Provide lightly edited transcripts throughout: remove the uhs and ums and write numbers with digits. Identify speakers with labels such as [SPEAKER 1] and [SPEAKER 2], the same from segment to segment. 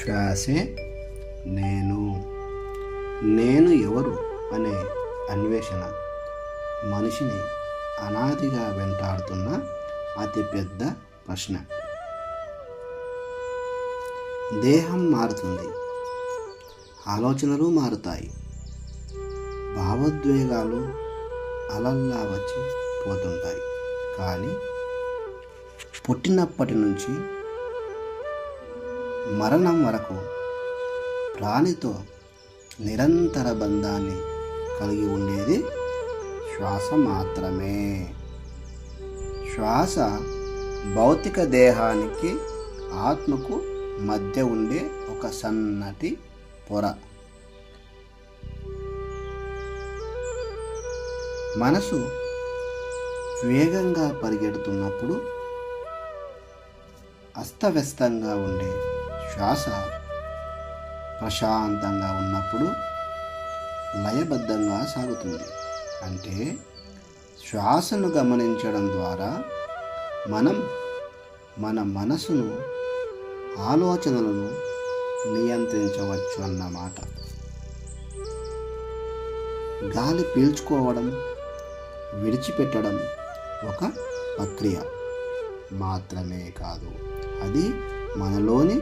[SPEAKER 1] శ్వాసే నేను. నేను ఎవరు అనే అన్వేషణ మనిషిని అనాదిగా వెంటాడుతున్న అతిపెద్ద ప్రశ్న. దేహం మారుతుంది, ఆలోచనలు మారుతాయి, భావోద్వేగాలు అలల్లా వచ్చి పోతుంటాయి. కానీ పుట్టినప్పటి నుంచి మరణం వరకు ప్రాణితో నిరంతర బంధాన్ని కలిగి ఉండేది శ్వాస మాత్రమే. శ్వాస భౌతిక దేహానికి ఆత్మకు మధ్య ఉండే ఒక సన్నటి పొర. మనసు వేగంగా పరిగెడుతున్నప్పుడు, అస్తవ్యస్తంగా ఉండే శ్వాస ప్రశాంతంగా ఉన్నప్పుడు లయబద్ధంగా సాగుతుంది. అంటే శ్వాసను గమనించడం ద్వారా మనం మన మనసును, ఆలోచనలను నియంత్రించవచ్చు అన్నమాట. గాలి పీల్చుకోవడం, విడిచిపెట్టడం ఒక ప్రక్రియ మాత్రమే కాదు, అది మనలోని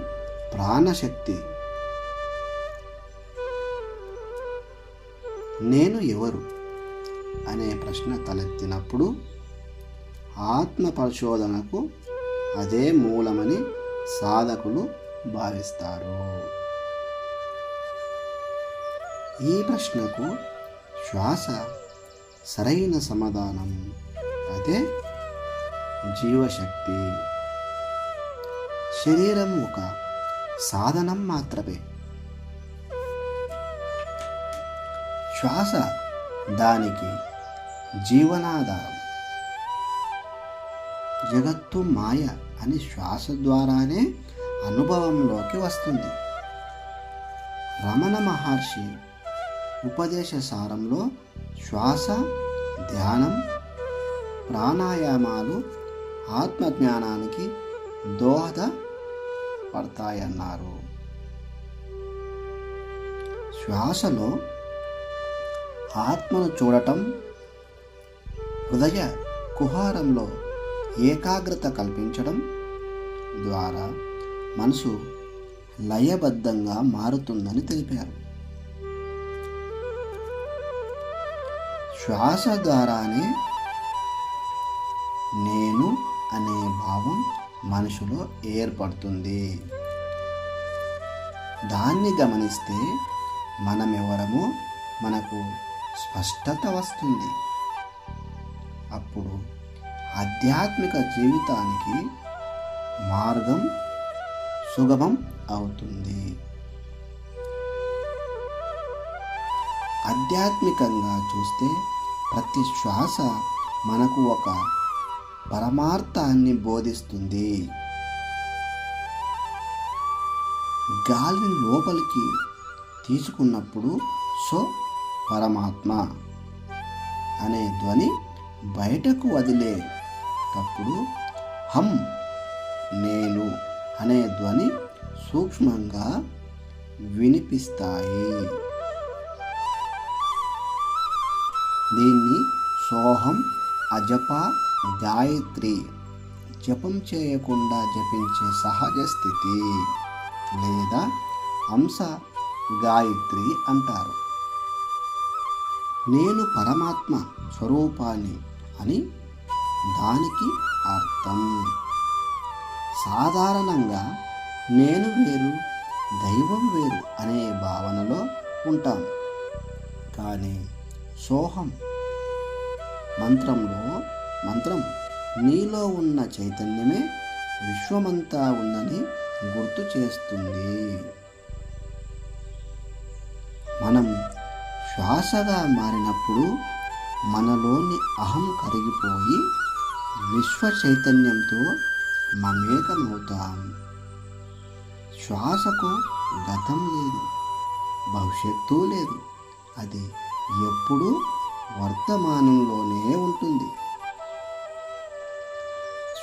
[SPEAKER 1] ప్రాణశక్తి. నేను ఎవరు అనే ప్రశ్న తలెత్తినప్పుడు ఆత్మ పరిశోధనకు అదే మూలమని సాధకులు భావిస్తారు. ఈ ప్రశ్నకు శ్వాస సరైన సమాధానం. అదే జీవశక్తి. శరీరం ఒక సాధనం మాత్రమే, శ్వాస దానికి జీవనాధారం. జగత్తు మాయ అని శ్వాస ద్వారానే అనుభవంలోకి వస్తుంది. రమణ మహర్షి ఉపదేశ సారంలో శ్వాస, ధ్యానం, ప్రాణాయామాలు ఆత్మజ్ఞానానికి దోహదపడతాయన్నారు. శ్వాసలో ఆత్మను చూడటం, హృదయ కుహరంలో ఏకాగ్రత కల్పించడం ద్వారా మనసు లయబద్ధంగా మారుతుందని తెలిపారు. శ్వాస ద్వారానే నేను అనే భావం మనసులో ఏర్పడుతుంది. దాన్ని గమనిస్తే మనమెవరమో మనకు స్పష్టత వస్తుంది. అప్పుడు ఆధ్యాత్మిక జీవితానికి మార్గం సుగమం అవుతుంది. ఆధ్యాత్మికంగా చూస్తే ప్రతి శ్వాస మనకు ఒక పరమార్థాన్ని బోధిస్తుంది. గాలిని లోపలికి తీసుకున్నప్పుడు సో పరమాత్మ అనే ధ్వని బయటకు వదిలేటప్పుడు హం నేను అనే ధ్వని సూక్ష్మంగా వినిపిస్తాయి. దీన్ని సోహం, అజప, గాయత్రి, జపం చేయకుండా జపించే సహజ స్థితి లేదా అంశ గాయత్రి అంటారు. నేను పరమాత్మ స్వరూపాన్ని అని దానికి అర్థం. సాధారణంగా నేను వేరు, దైవం వేరు అనే భావనలో ఉంటాం. కానీ సోహం మంత్రం నీలో ఉన్న చైతన్యమే విశ్వమంతా ఉందని గుర్తు చేస్తుంది. మనం శ్వాసగా మారినప్పుడు మనలోని అహం కరిగిపోయి విశ్వ చైతన్యంతో మమేకమవుతాం. శ్వాసకు గతం లేదు, భవిష్యత్తు లేదు, అది ఎప్పుడూ వర్తమానంలోనే ఉంటుంది.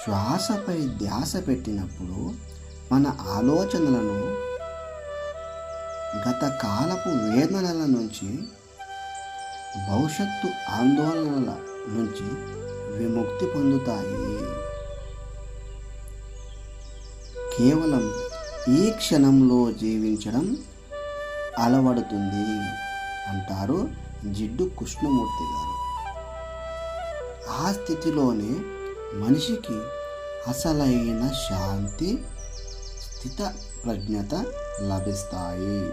[SPEAKER 1] శ్వాసపై ధ్యాస పెట్టినప్పుడు మన ఆలోచనలను గత కాలపు వేదనల నుంచి, భవిష్యత్తు ఆందోళనల నుంచి విముక్తి పొందుతాయి. కేవలం ఈ క్షణంలో జీవించడం అలవడుతుంది అంటారు జిడ్డు కృష్ణమూర్తి గారు. ఆ స్థితిలోనే మనిషికి అసలైన శాంతి, స్థిత ప్రజ్ఞత లభిస్తాయి.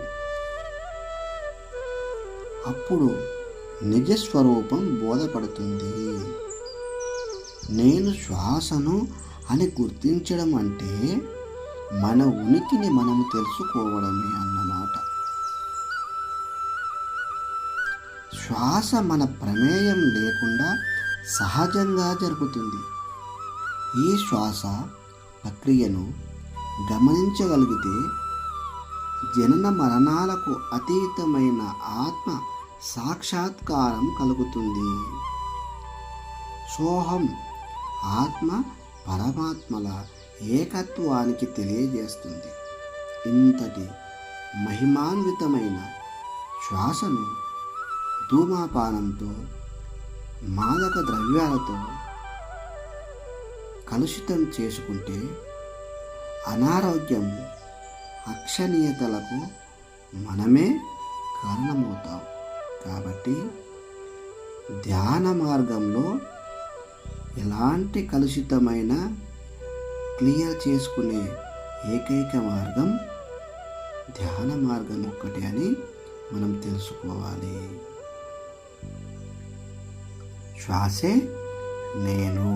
[SPEAKER 1] అప్పుడు నిజస్వరూపం బోధపడుతుంది. నేను శ్వాసను అని గుర్తించడం అంటే మన ఉనికిని మనము తెలుసుకోవడమే అన్నమాట. శ్వాస మన ప్రమేయం లేకుండా సహజంగా జరుగుతుంది. ఈ శ్వాస ప్రక్రియను గమనించగలిగితే జనన మరణాలకు అతీతమైన ఆత్మ సాక్షాత్కారం కలుగుతుంది. సోహం ఆత్మ పరమాత్మల ఏకత్వానికి తెలియజేస్తుంది. ఇంతటి మహిమాన్వితమైన శ్వాసను ధూమపానంతో, మాదక ద్రవ్యాలతో కలుషితం చేసుకుంటే అనారోగ్యం, అక్షనీయతలకు మనమే కారణమవుతాం. కాబట్టి ధ్యాన మార్గంలో ఎలాంటి కలుషితమైన క్లియర్ చేసుకునే ఏకైక మార్గం ధ్యాన మార్గం ఒక్కటే అని మనం తెలుసుకోవాలి. శ్వాసే నేను.